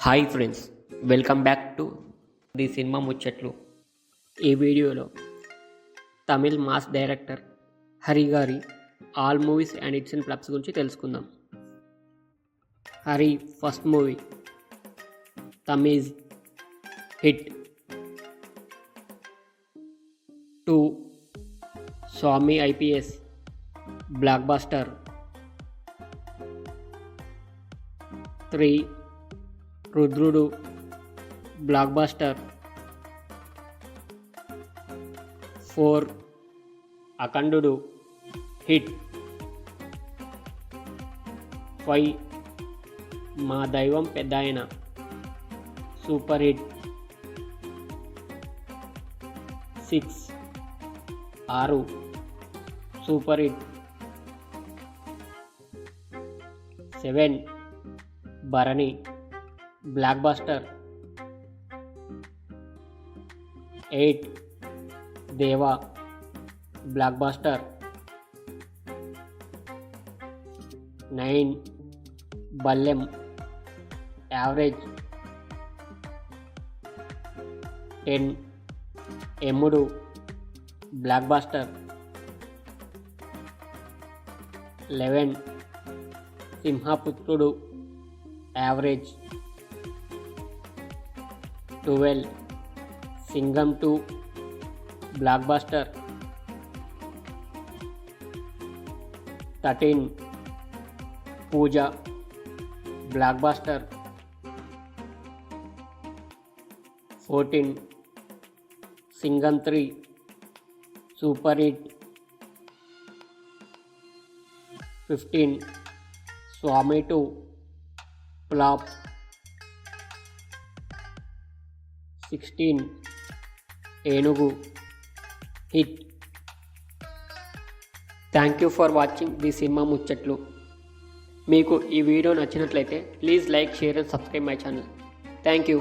Hi friends, welcome back to the cinema ముచ్చట్లు. ఈ వీడియోలో తమిళ్ మాస్ డైరెక్టర్ హరి గారి all movies and hits and flops గురించి తెలుసుకుందాం. Hari first movie Tamizh hit. 2 Swamy IPS blockbuster. 3 Rudrudu block buster. 4 Akhandudu hit. 5 Maa Daivam Peddayana super hit. 6 super hit. 7 Bharani blockbuster. 8 Deva blockbuster. 9 Ballem average. 10 Emmudu blockbuster. 11 Simhaputrudu average. 12 Singam 2 blockbuster. 13 Pooja blockbuster. 14 Singam 3 super hit. 15 Swamy 2 flop. 16 Enugu hit. Thank you for watching the cinema ముచ్చట్లు. మీకు ఈ video నచ్చినట్లయితే please like, share and subscribe my channel. Thank you.